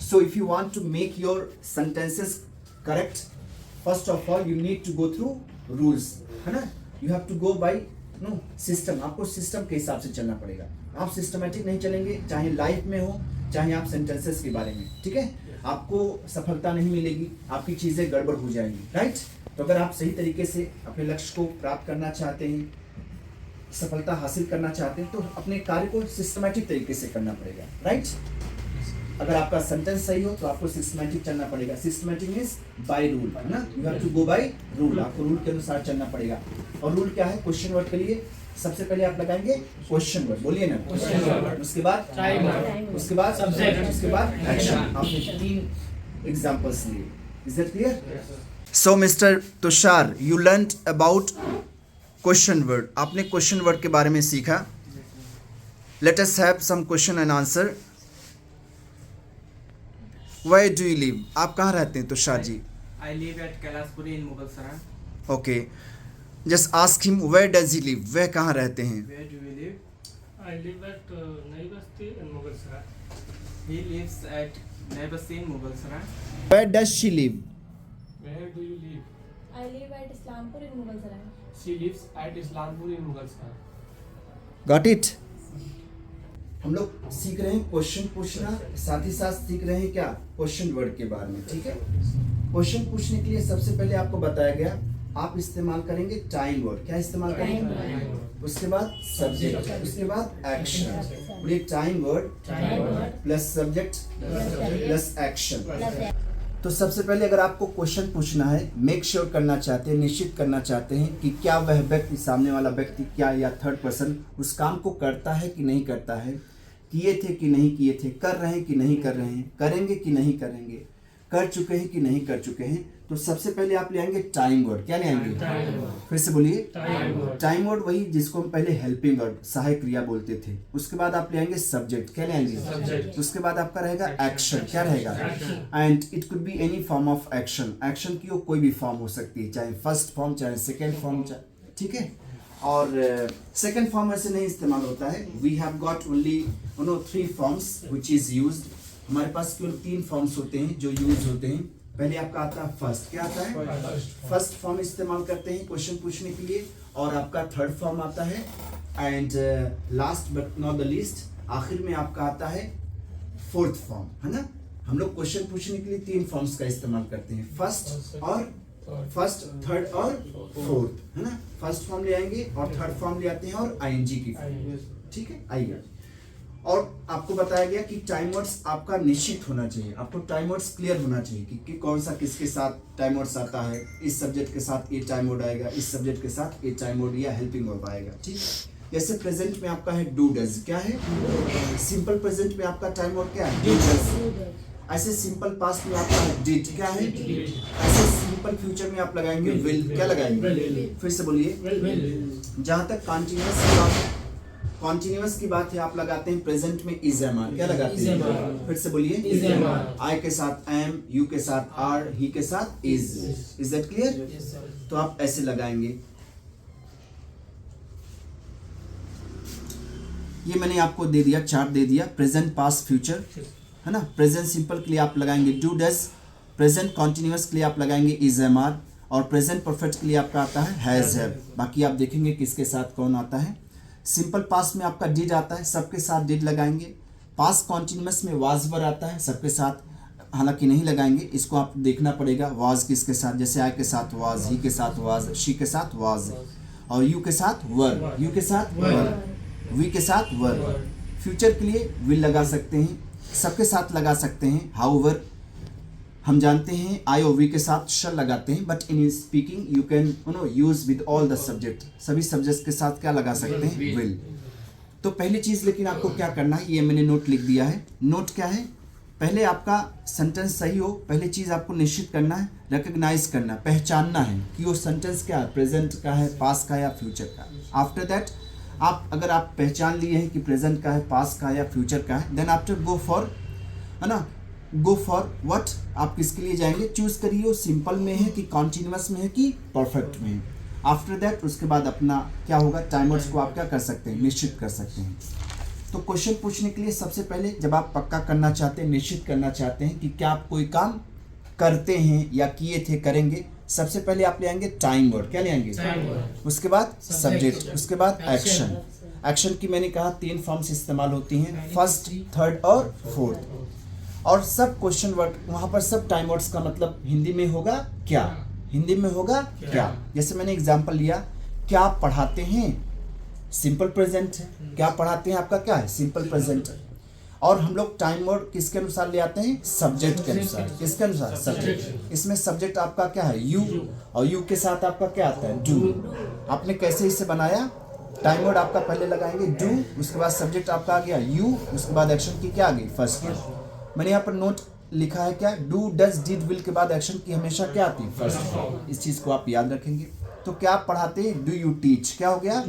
So if you want to make your sentences correct, first of all you need to go through rules, है ना? You have to go by system. आपको system के हिसाब से चलना पड़ेगा. आप सिस्टमेटिक नहीं चलेंगे, चाहे लाइफ में हो, चाहे आप सेंटेंसेस के बारे में, ठीक है? आपको सफलता नहीं मिलेगी, आपकी चीजें गड़बड़ हो जाएंगी, राइट? तो अगर आप सही तरीके से अपने लक्ष्य को प्राप्त करना चाहते हैं, सफलता हासिल करना चाहते हैं, तो अपने कार्य को सिस्टमेटिक तरीके से करना पड़ेगा, राइट? अगर आपका सेंटेंस सही हो तो आपको सिस्टमेटिक चलना पड़ेगा. सिस्टमेटिक मींस बाय रूल, है ना? You have to go by rule. आपको रूल के अनुसार चलना पड़ेगा. और रूल क्या है? क्वेश्चन वर्ड के लिए सबसे पहले आप लगाएंगे क्वेश्चन वर्ड. बोलिए ना, उसके बाद टाइम वर्ड, उसके बाद सब्जेक्ट, उसके बाद एक्शन. आपने 3 एग्जांपल्स लिए. Is that clear? So mister Tushar, you learned about question word. आपने क्वेश्चन वर्ड के बारे में सीखा. Let us have some question and answer. Where do you live? आप कहाँ रहते हैं Tushar ji? I live at Kailaspuri in Mughalsarai. Okay. Just ask him where does he live? वह कहाँ रहते हैं? Where do you live? I live at Nai Basti in Mughalsarai. He lives at Nai Basti in Mughalsarai. Where does she live? Where do you live? I live at Islampur in Mughalsarai. She lives at Islampur in Mughalsarai. Got it? हम लोग सीख रहे हैं question पूछना, साथ ही साथ सीख रहे हैं क्या? क्वेश्चन वर्ड के बारे में, ठीक है? क्वेश्चन पूछने के लिए सबसे पहले आपको बताया गया आप इस्तेमाल करेंगे टाइम वर्ड. क्या इस्तेमाल करेंगे? उसके बाद सब्जेक्ट, उसके बाद एक्शन. बोलिए time word plus subject plus action. तो सबसे पहले अगर आपको क्वेश्चन पूछना है, मेक श्योर करना चाहते हैं, निश्चित करना चाहते हैं कि क्या वह व्यक्ति, सामने वाला व्यक्ति क्या या थर्ड पर्सन उस काम को करता है कि नहीं करता है, किए थे कि नहीं किए थे, कर रहे हैं कि नहीं कर रहे हैं, करेंगे कि नहीं करेंगे, कर चुके हैं कि नहीं कर चुके हैं. तो सबसे पहले आप ले आएंगे टाइम वर्ड. क्या ले आएंगे? फिर से बोलिए. टाइम वर्ड वही जिसको हम पहले हेल्पिंग वर्ड, सहायक क्रिया बोलते थे. उसके बाद आप ले आएंगे सब्जेक्ट. क्या ले आएंगे? उसके बाद आपका रहेगा एक्शन. क्या रहेगा? And it could be any form of action. Action की कोई भी फॉर्म हो सकती है, चाहे फर्स्ट फॉर्म, चाहे सेकेंड फॉर्म, ठीक है? और सेकेंड फॉर्म ऐसे नहीं इस्तेमाल होता है. We have got only 3 forms which is used. हमारे पास केवल 3 फॉर्म्स होते हैं जो यूज होते हैं. पहले आपका आता है फर्स्ट. क्या आता है? फर्स्ट फॉर्म इस्तेमाल करते हैं क्वेश्चन पूछने के लिए. और आपका थर्ड फॉर्म आता है. And last but not the least, आखिर में आपका आता है फोर्थ फॉर्म, है ना? हम लोग क्वेश्चन पूछने के लिए 3 फॉर्म्स का इस्तेमाल करते हैं, फर्स्ट, थर्ड और फोर्थ, है ना? फर्स्ट फॉर्म ले आएंगे और थर्ड फॉर्म ले आते हैं और आईएनजी की फॉर्म, ठीक है? आइए. और आपको बताया गया कि टाइम वर्ड्स आपका निश्चित होना चाहिए. आपको टाइम वर्ड्स क्लियर होना चाहिए कि कौन सा किसके साथ टाइम वर्ड्स आता है. इस सब्जेक्ट के साथ ये टाइम वर्ड आएगा, इस सब्जेक्ट के साथ ये टाइम वर्ड या हेल्पिंग वर्ब आएगा, ठीक? जैसे प्रेजेंट में आपका है डू डज. क्या है? सिंपल प्रेजेंट में आपका टाइम वर्ड क्या है? Do does. ऐसे सिंपल पास्ट में आपका है डिड. क्या है? ऐसे सिंपल फ्यूचर में आप लगाएंगे विल. क्या लगाएंगे? फिर से बोलिए. जहां तक कॉन्टिन्यूअस की बात है, आप लगाते हैं प्रेजेंट में इज एम आर. क्या लगाते हैं? फिर से बोलिए. आई के साथ एम, यू के साथ आर, ही के साथ इज. Is that clear? तो आप ऐसे लगाएंगे. ये मैंने आपको दे दिया, चार्ट दे दिया. प्रेजेंट, पास्ट, फ्यूचर, है ना? प्रेजेंट सिंपल के लिए आप लगाएंगे डू डज. प्रेजेंट कॉन्टिन्यूअस के लिए आप लगाएंगे इज एम आर. और प्रेजेंट परफेक्ट के लिए आपका आता है हैज हैव. बाकी आप देखेंगे किसके साथ कौन आता है. सिंपल पास्ट में आपका डिड आता है, सबके साथ डिड लगाएंगे. पास्ट कॉन्टिन्यूअस में वाज वर आता है, सबके साथ हालांकि नहीं लगाएंगे, इसको आप देखना पड़ेगा वाज किसके साथ. जैसे आई के साथ वाज, ही के साथ वाज, शी के साथ वाज, और यू के साथ वर, यू के साथ वर, वी के साथ वर. फ्यूचर के लिए विल लगा सकते हैं, सबके साथ लगा सकते हैं. हाउएवर हम जानते हैं आई और वी के साथ शल लगाते हैं, but in speaking you can use with all the subject. सभी सब्जेक्ट्स के साथ क्या लगा सकते हैं? विल. तो पहली चीज लेकिन आपको क्या करना है, ये मैंने नोट लिख दिया है. नोट क्या है? पहले आपका सेंटेंस सही हो, पहली चीज आपको निश्चित करना है, रिकग्नाइज करना, पहचानना है कि वो सेंटेंस क्या है, प्रेजेंट का है, पास्ट का या फ्यूचर का. आफ्टर दैट अगर आप पहचान लिए हैं कि प्रेजेंट का है, पास्ट का है या फ्यूचर का है, देन आफ्टर गो फॉर, है ना, गो फॉर व्हाट. आप किसके लिए जाएंगे? चूज करिए वो सिंपल में है कि कॉन्टिन्यूअस में है कि परफेक्ट में है. आफ्टर दैट उसके बाद अपना क्या होगा, टाइम वर्ड्स को आप क्या कर सकते हैं? निश्चित कर सकते हैं. तो क्वेश्चन पूछने के लिए सबसे पहले जब आप पक्का करना चाहते हैं, निश्चित करना चाहते हैं कि क्या आप कोई काम करते हैं या किए थे, करेंगे, सबसे पहले आप ले आएंगे टाइम वर्ड। क्या ले आएंगे? उसके बाद सब्जेक्ट, उसके बाद एक्शन। एक्शन की मैंने कहा 3 फॉर्म्स इस्तेमाल होती हैं, फर्स्ट, थर्ड और फोर्थ। और सब क्वेश्चन वर्ड वहाँ पर सब टाइम वर्ड्स का मतलब हिंदी में होगा क्या, हिंदी में होगा क्या। जैसे मैंने एग्जांपल लिया, क्या आप पढ़ाते हैं, सिंपल प्रेजेंट है। क्या पढ़ाते हैं आपका क्या है, सिंपल प्रेजेंट है। और हम लोग टाइम वर्ड किसके अनुसार ले आते हैं, सब्जेक्ट के अनुसार। किसके अनुसार? सब्जेक्ट। इसमें सब्जेक्ट आपका क्या है, यू, और यू के साथ आपका क्या आता है, डू। आपने कैसे इसे बनाया, टाइम वर्ड आपका पहले लगाएंगे डू, उसके बाद सब्जेक्ट आपका आ गया यू, उसके बाद एक्शन की क्या आ गई, फर्स्ट। मैंने यहाँ पर नोट लिखा है क्या, डू, डज, डिड, विल के बाद एक्शन की हमेशा क्या आती है, फर्स्ट। इस चीज को आप याद रखेंगे। तो क्या आप पढ़ाते हैं, डू यू टीच। क्या हो गया,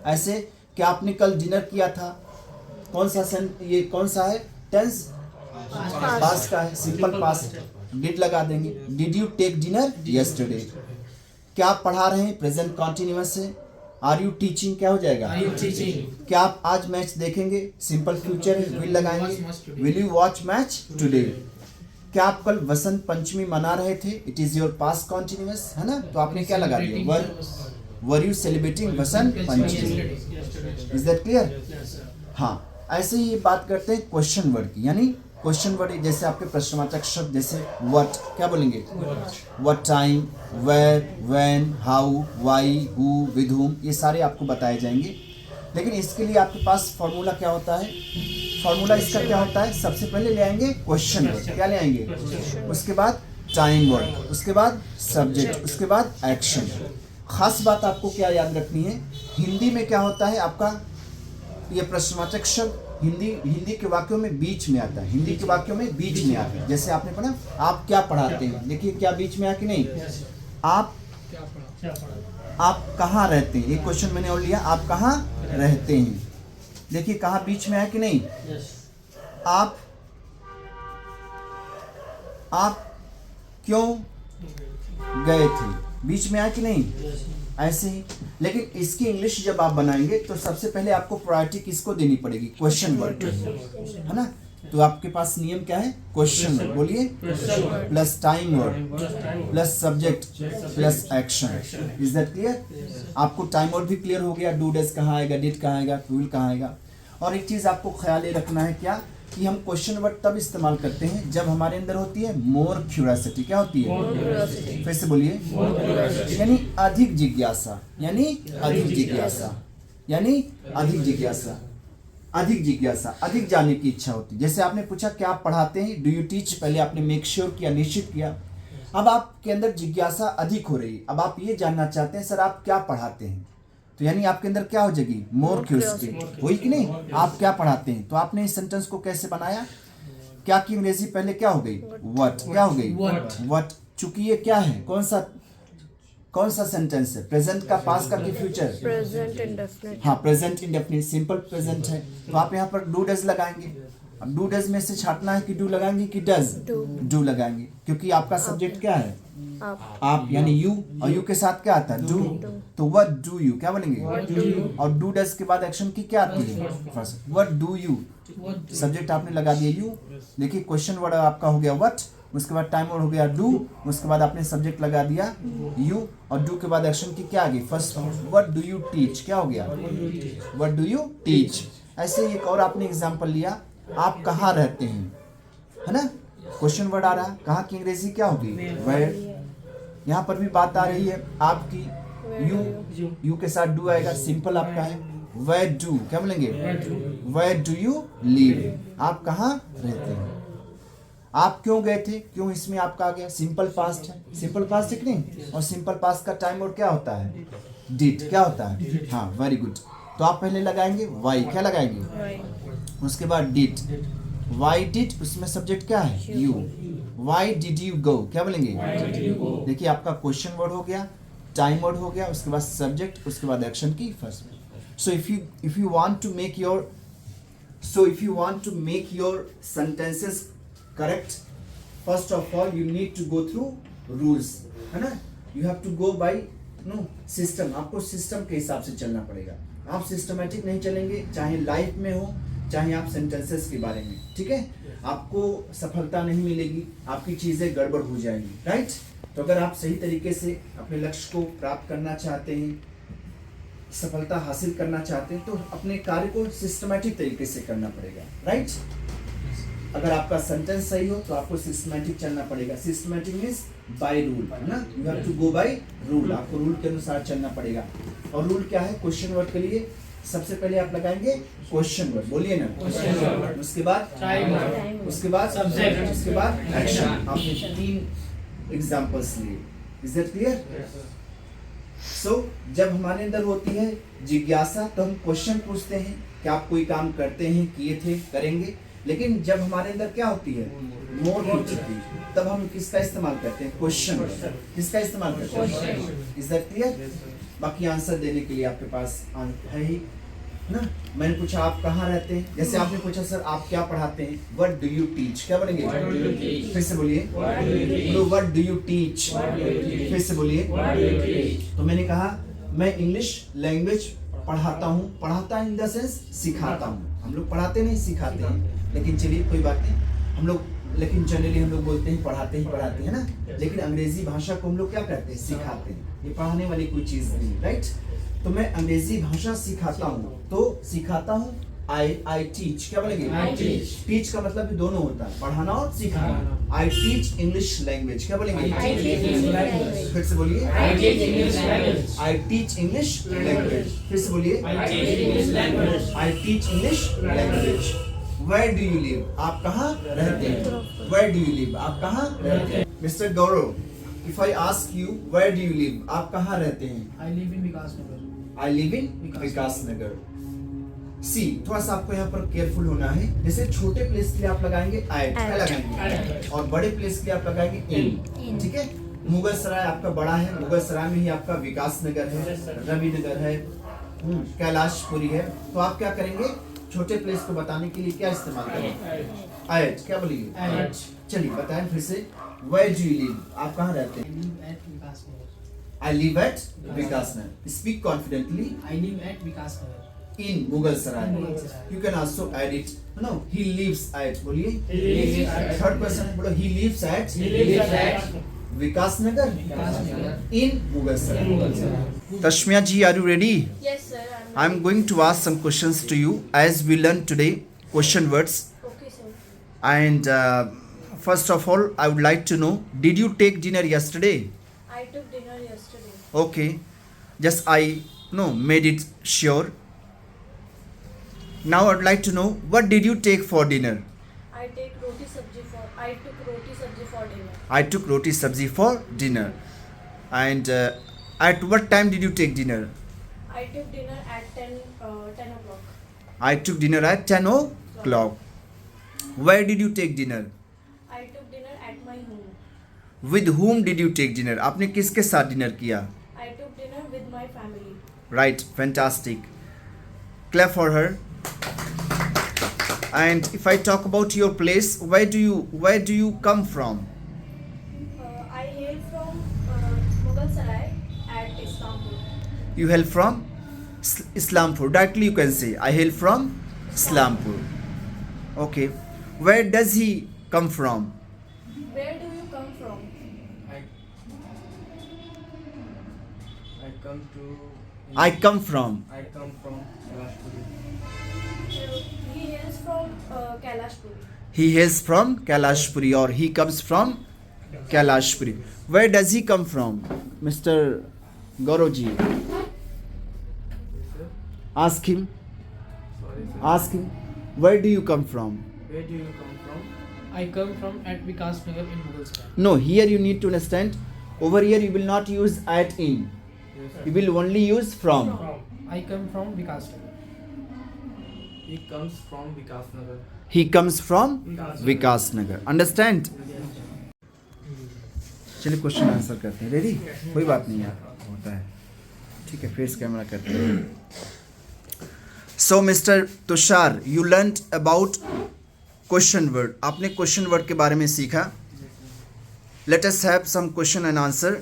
ऐसे। क्या आपने कल डिनर किया था, कौन सा ये कौन सा है, टेंस पास्ट का है, सिंपल पास्ट, डिड लगा देंगे। Did you take dinner yesterday. क्या आप पढ़ा रहे हैं, प्रेजेंट कॉन्टिन्यूअस है। आर यू टीचिंग क्या हो जाएगा, क्या आप आज मैच देखेंगे, सिंपल फ्यूचर है, विल लगाएंगे। Will you watch match today. क्या आप कल वसंत पंचमी मना रहे थे, it is your past continuous है ना, तो आपने क्या लगा दिया, were you celebrating Vasant Panchami. Is that clear? हाँ, ऐसे ही ये बात करते हैं क्वेश्चन वर्ड की, यानी क्वेश्चन वर्ड जैसे आपके प्रश्नवाचक शब्द, जैसे व्हाट, क्या बोलेंगे, what time, where, when, how, why, who, with whom, ये सारे आपको बताए जाएंगे। लेकिन इसके लिए आपके पास फॉर्मूला क्या होता है, फॉर्मूला इसका क्या होता है, सबसे पहले ले आएंगे क्वेश्चन वर्ड। क्या ले आएंगे, उसके बाद टाइम वर्ड, उसके बाद सब्जेक्ट, उसके बाद एक्शन। खास बात आपको क्या याद रखनी है, हिंदी में क्या होता है आपका, ये प्रश्नवाचक शब्द हिंदी के वाक्यों में बीच में आता है, हिंदी के वाक्यों में बीच में आता है। जैसे आपने पढ़ा, आप क्या पढ़ाते हैं, देखिए क्या बीच में आया कि नहीं। आप कहाँ रहते हैं, एक क्वेश्चन मैंने और लिया, आप कहाँ रहते हैं, देखिए कहाँ बीच में आया कि नहीं। आप क्यों गए थे, बीच में आया कि नहीं, ऐसे ही। लेकिन इसकी इंग्लिश जब आप बनाएंगे तो सबसे पहले आपको प्रायोरिटी किसको देनी पड़ेगी, क्वेश्चन वर्ड, है ना। तो आपके पास नियम क्या है, क्वेश्चन वर्ड, बोलिए, plus time word plus subject plus action. Is that clear? आपको टाइम वर्ड भी क्लियर हो गया, डू, डज कहाँ आएगा, डिड कहाँ आएगा, विल कहाँ आएगा। और एक चीज आपको ख्याल ये रखना है क्या, कि हम क्वेश्चन वर्ड तब इस्तेमाल करते हैं जब हमारे अंदर होती है मोर क्यूरियोसिटी। क्या होती है, फिर से बोलिए, यानी अधिक जिज्ञासा, यानी अधिक जिज्ञासा, यानी अधिक जिज्ञासा, अधिक जिज्ञासा, अधिक जानने की इच्छा होती है। जैसे आपने पूछा क्या आप पढ़ाते हैं, डू यू टीच, पहले आपने मेक श्योर किया, निश्चित किया। अब आपके अंदर जिज्ञासा अधिक हो रही है, अब आप ये जानना चाहते हैं सर आप क्या पढ़ाते हैं, तो यानी आपके अंदर क्या हो जाएगी, मोर क्यूरियोसिटी हुई कि नहीं, आप क्या पढ़ाते हैं। तो आपने इस सेंटेंस को कैसे बनाया, क्या की अंग्रेजी पहले क्या हो गई, व्हाट, क्या हो गई, व्हाट। चूंकि ये क्या है, कौन सा सेंटेंस है, प्रेजेंट का, पास्ट का, कि फ्यूचर, प्रेजेंट इंडेफिनिट। हाँ, प्रेजेंट इंडेफिनिट, सिंपल प्रेजेंट है। तो आप यहाँ पर डू, डज लगाएंगे। अब डू, डज में से छाटना है कि डू लगाएंगे कि डज, डू लगाएंगे, क्योंकि आपका सब्जेक्ट क्या है, आप, यानी यू, और यू के साथ क्या आता है, डू। तो व्हाट डू यू, क्या बोलेंगे, और डू, डज के बाद एक्शन की क्या आती है, first, what do you, subject आपने लगा दिया यू। देखिए क्वेश्चन वर्ड आपका हो गया व्हाट, उसके बाद टाइम वर्ड हो गया डू, उसके बाद आपने सब्जेक्ट लगा दिया यू, और डू के बाद एक्शन की क्या आ गई, first, what do you teach, क्या हो गया, व्हाट डू यू टीच। ऐसे एक और आपने एग्जांपल लिया, आप कहाँ रहते हैं, है ना, क्वेश्चन वर्ड आ रहा, कहाँ की अंग्रेजी क्या होगी, वेयर। यहाँ पर भी बात आ रही है आपकी, यू के साथ डू आएगा, सिंपल आपका है, वेयर डू, क्या बोलेंगे, वेयर डू यू लिव, आप कहाँ रहते हैं। आप क्यों गए थे, क्यों इसमें आपका आ गया, सिंपल पास्ट है, सिंपल पास्ट है कि नहीं, और सिंपल पास्ट का टाइम वर्ड क्या होता है, डिड, क्या होता है, हाँ, वेरी गुड। तो आप पहले लगाएंगे वाई, क्या लगाएंगे, उसके बाद डिड, वाई डिड, उसमें सब्जेक्ट क्या है, you, why did you go, क्या बोलेंगे, देखिए आपका क्वेश्चन वर्ड हो गया, टाइम वर्ड हो गया, उसके बाद सब्जेक्ट, उसके बाद एक्शन की first. So if you want to make your sentences correct, first of all you need to go through rules, है ना, you have to go by system, आपको सिस्टम के हिसाब से चलना पड़ेगा। आप सिस्टमेटिक नहीं चलेंगे, चाहे लाइफ में हो चाहे आप सेंटेंसेस के बारे में, ठीक है, आपको सफलता नहीं मिलेगी, आपकी चीजें गड़बड़ हो जाएंगी, राइट। तो अगर आप सही तरीके से अपने लक्ष्य को प्राप्त करना चाहते हैं, सफलता हासिल करना चाहते हैं, तो अपने कार्य को सिस्टमेटिक तरीके से करना पड़ेगा, राइट। अगर आपका सेंटेंस सही हो तो आपको सिस्टमेटिक चलना पड़ेगा। सिस्टमेटिक मीन्स बाय रूल, है ना, you have to go by rule, आपको रूल के अनुसार चलना पड़ेगा। और रूल क्या है? क्वेश्चन वर्ड के लिए सबसे पहले आप लगाएंगे क्वेश्चन वर्ड, बोलिए ना, उसके बाद उसके बाद Subject. उसके बाद एक्शन। आपने 3 एग्जांपल्स लिए, इज दैट क्लियर? सो जब हमारे अंदर होती है जिज्ञासा तो हम क्वेश्चन पूछते हैं कि आप कोई काम करते हैं, किए थे, करेंगे। लेकिन जब हमारे अंदर क्या होती है मोर होती है, तब हम किसका इस्तेमाल करते हैं? क्वेश्चन। किसका इस्तेमाल करते हैं? Is that clear? बाकी आंसर देने के लिए आपके पास है ही ना। मैंने पूछा आप कहाँ रहते हैं, जैसे आपने पूछा सर आप क्या पढ़ाते हैं, व्हाट डू यू टीच, क्या बोलेंगे? फिर से बोलिए, व्हाट डू यू टीच, फिर से बोलिए। तो मैंने कहा मैं इंग्लिश लैंग्वेज पढ़ाता हूँ, पढ़ाता इन द सेंस सिखाता हूँ। हम लोग पढ़ाते नहीं सिखाते हैं, लेकिन चलिए कोई बात नहीं, हम लोग लेकिन जनरली हम लोग बोलते हैं पढ़ाते ही पढ़ाते हैं ना, लेकिन अंग्रेजी भाषा को हम लोग क्या करते हैं? सिखाते हैं। ये पढ़ाने वाली कोई चीज नहीं, राइट। तो मैं अंग्रेजी भाषा सिखाता हूँ, तो सिखाता हूँ आई टीच, क्या बोलेंगे? टीच का मतलब भी दोनों होता है, पढ़ाना और सिखाना। आई टीच इंग्लिश लैंग्वेज, क्या बोलेंगे? फिर से बोलिए, आई टीच इंग्लिश लैंग्वेज। फिर से बोलिए, I teach English language. Where do you live? आप कहाँ रहते हैं? Where do you live? आप कहाँ रहते हैं? Mr. Gaurav, if I ask you where do you live? आप कहाँ रहते हैं? I live in Vikasnagar. I live in Vikasnagar. सी थोड़ा सा आपको यहाँ पर केयरफुल होना है। जैसे छोटे प्लेस के लिए आप लगाएंगे एट, क्या लगाएंगे? और बड़े प्लेस के लिए आप लगाएंगे इन, ठीक है। मुगल सराय आपका बड़ा है, मुगल सराय में ही आपका विकासनगर है, रविनगर है, कैलाशपुरी है। तो आप क्या करेंगे? छोटे प्लेस को बताने के लिए क्या इस्तेमाल करेंगे? एट, क्या बोलिए? चलिए बताएं फिर से। Where do you live? आप कहाँ रहते हैं? I live at Vikasnagar. Speak confidently. I live at Vikasnagar. In Mughal Sarai. Mughal Sarai. You can also add it. No, he lives at. बोलिए. He lives at. Third person बोलो. He lives at. He lives at Vikasnagar. Vikasnagar. In Mughal Sarai. Mughal Sarai. Tashmiya ji, are you ready? Yes, sir. I'm going to ask some questions to you as we learn today question words. Okay, sir. And first of all, I would like to know, did you take dinner yesterday? I took dinner yesterday. Okay, just I made it sure. Now I'd like to know, what did you take for dinner? I took roti sabji for dinner. I took roti sabji for dinner. And at what time did you take dinner? I took dinner at 10 o'clock. I took dinner at 10 o'clock. Where did you take dinner? I took dinner at my home. With whom did you take dinner? आपने किसके साथ dinner किया? I took dinner with my family. Right, fantastic. Clap for her. And if I talk about your place, where do you come from? I hail from Mughal Sarai at Islampur. You hail from Islampur. Directly you can say, I hail from Islampur. Okay. Where does he come from? Where do you come from? I come from. Kalashpuri. He hails from Kailashpuri. He hails from Kailashpuri, or he comes from Kailashpuri. Where does he come from? Mr. Gauravji. Ask him. Sorry, sir. Ask him. Where do you come from? Where do you come from? I come from at Vikasnagar in Mughal Sarai. No, here you need to understand. Over here you will not use at in. Yes, sir. You will only use from. I come from Vikasnagar. He comes from Vikasnagar. He comes from Vikasnagar. Vikasnagar. Understand? चलिए question answer करते हैं। Ready? कोई बात नहीं यार, होता है। ठीक है, फेस कैमरा करते हैं। So mister Tushar, you learn about question word. आपने क्वेश्चन वर्ड के बारे में सीखा। Let us have some question and answer.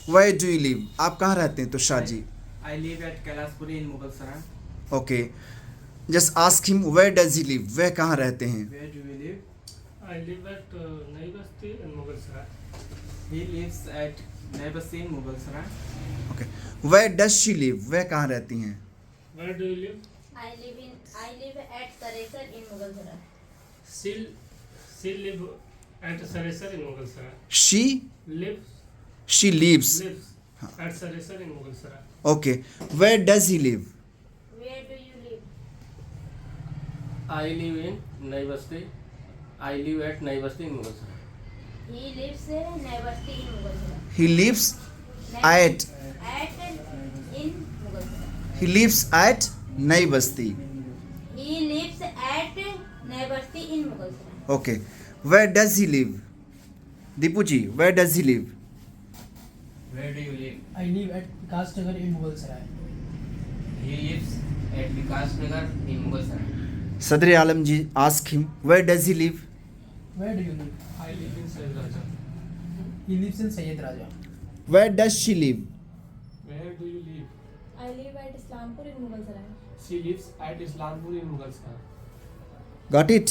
Where do you live? आप कहाँ रहते हैं Tushar ji? I live at Kailaspuri in Mughal Sarai. Okay, just ask him where does he live, वह कहाँ रहते हैं? Where do you live? I live at Nai Basti in Mughal Sarai. He lives at Nai Basti in Mughal Sarai. Okay, where does she live, वह कहाँ रहती हैं? Where do you live? I live at Saresar in Mughal Sarai. She live at Saresar in Mughal Sarai. She Lives lives, at Saresar in Mughal Sarai. Okay, where does he live? Where do you live? I live in Nai Basti. I live at Nai Basti in Mughal Sarai. He lives in Nai Basti in Mughal Sarai. He lives at In Mughal Sarai. He lives at Nai Basti, He lives at Nai Basti in Mughal Sarai. Okay, where does he live? Deepu ji, where does he live? Where do you live? I live at Vikas Nagar in Mughal Sarai. He lives at Vikas Nagar in Mughal Sarai. Sadar Alam ji, ask him where does he live? Where do you live? I live in Sayyid Raja. He lives in Sayyid Raja. Where does she live? Where do you live? I live at Islampur in Mughal Sarai. She lives at Islampur in Mughal Sarai. Got it?